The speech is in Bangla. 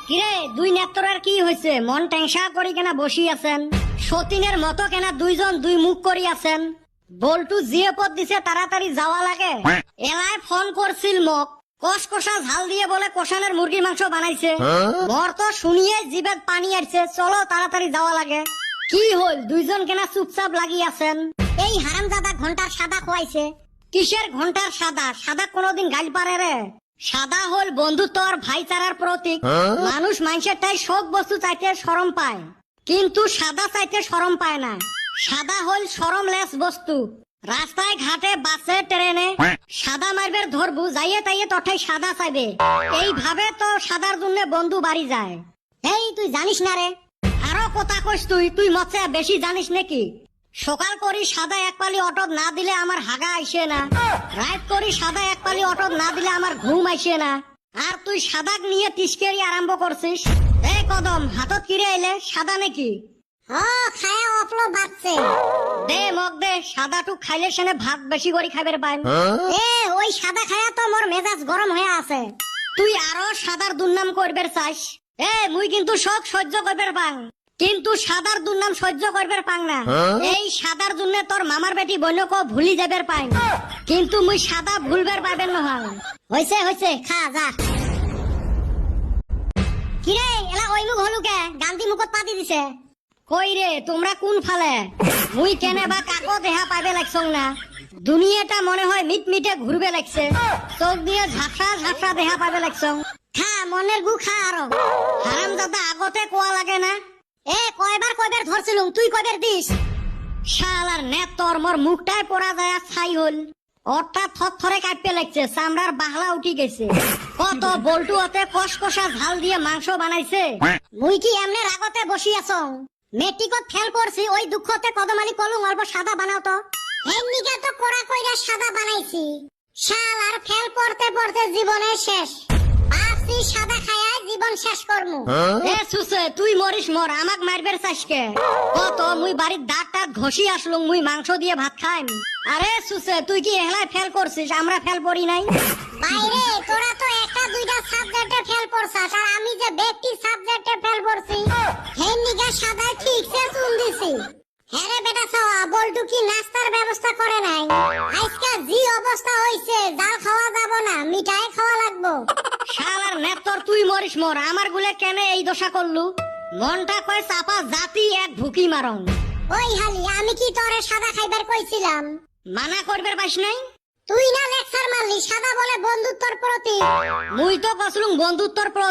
কিরে দুই নেত্রের কি হয়েছে? মন টেনশা করি কেনা বসি আছেন? সতীনের মতো কেনা দুইজন দুই মুখ করি আছেন? বল্টু জিয়ে পদ দিছে তাড়াতাড়ি যাওয়া লাগে। এলায় ফোন করছিল মোক, কষা ঝাল দিয়ে বলে কষানের মুরগির মাংস বানাইছে। মোর তো শুনিয়ে জিভেত পানি আসছে, চলো তাড়াতাড়ি যাওয়া লাগে। কি হল দুইজন কেনা চুপচাপ লাগি আছেন? এই হারামজাদা ঘন্টার সাদা খোয়াইছে। কিসের ঘন্টার সাদা? সাদা কোনোদিন গাল পারে রে? সাদা হল বন্ধুত্ব আর ভাইচারার প্রতীক। মানুষ মানুষের তাই সব বস্তু চাইতে শরম পায়, কিন্তু সাদা চাইতে শরম পায় না। সাদা হল শরমলেস বস্তু। রাস্তায় ঘাটে বাসে ট্রেনে সাদা মারবের ধরবু, যাইয়ে তাইয়ে তঠাই সাদা চাইবে। এইভাবে তো সাদার জন্য বন্ধু বাড়ি যায়। এই তুই জানিস না রে? আরো কথা কইস তুই মচ্ছে বেশি জানিস নাকি? সকাল করি সাদা এক পালি অটত না দিলে আমার হাগা আইসে না, রাত করি সাদা এক পালি অটত না দিলে আমার ঘুম আইসে না। আর তুই সাদাক নিয়ে তিসকেরি আরম্ভ করছিস। এই কদম হাতত কিরে আইলে সাদা নাকি? খায়া অপলো বাচ্চে দে মগ দে, সাদাটু খাইলে সেনে ভাত বেশি করে খাইবার পাই। ওই সাদা খায়া তো মোর মেজাজ গরম হয়ে আছে। তুই আরো সাদার দুর্নাম করবার চাস? মুই কিন্তু শখ সহ্য করবার পাং, কিন্তু সাদার দুর্নাম সহ্য করবার পাং না। এই সাদার জন্য তোর মামার বেটি বন্যক ভুলি যাবার পাই, কিন্তু মুই সাদা ভুলবার পাবেন নহয়। হইছে খা যা। কিরে এলা ওই মুখ হলুকে গান্ধী মুখত পাতি দিছে। কই রে তোমরা কোন ফালে? মুই কেনে বা কাকো দেহা পাবে লাগছং না। দুনিয়াটা মনে হয় মিটমিটে ঘুরবে লাগছে, চোখ দিয়ে ঝাপসা দেহা পাবে লাগছং। খা মনের গু খা। আরো হারামজাদা আগতে কোয়া লাগে না? কয়বার ধরছিলুম, তুই কয়বার দিস? শালার নেত তোর মোর মুখটাই পড়া যায় ছাই হল। ওরটা থরথরে কাঁপতে লাগছে, চামড়ার বাহলা উঠি গেছে। কত বল্টু ওতে কষা ঝাল দিয়ে মাংস বানাইছে। মুই কি এমনে রাগতে বসি আছং? মেট্রিকত ফেল করছি, ওই দুঃখতে কদমালি কলুম অল্প সাদা বানাও তো। এমনিকে তো কোড়া কইরা সাদা বানাইছি, শালার ফেল পড়তে জীবনের শেষ। ভাবছি সাদা খায়া জীবন শেষ করমু। সুসে তুই মরিস মর, আমাক মারবের চাইসকে? কত মুই বাড়ির দাঁত ঘষি আসলুম, মুই মাংস দিয়ে ভাত খাইম। আরে সুসে তুই কি এহলায় ফেল করছিস, আমরা ফেল পড়ি নাই? বাইরে তোরা তো একটা দুইটা সাবজেক্টে ফেল করছাস, আর আমি যে ব্যক্তি সাবজেক্টে ফেল করছি হেই নিগা সাদা ঠিকছে চুন দিছি। হ্যাঁ রে বেটা ছাওয়া, বল্টু কি নাস্তার ব্যবস্থা করে নাই? আজকে জি অবস্থা হইছে, জাল খাওয়া যাব না, মিঠাই খাওয়া লাগবো। শালার নেতর তুই মরিস মর, আমার গুলে কেনে এই দশা করলু? মনটা কয় চাপা জাতি এক ভুকি মারং। ওই হালি আমি কি তোরে সাদা খাইবার কইছিলাম? মানা করবার পাইস নাই? তুই না লেকচার মারলি সাদা বলে বন্ধুত্বর প্রতীক। মুই তো কসলুম বন্ধুত্বর প্রতীক।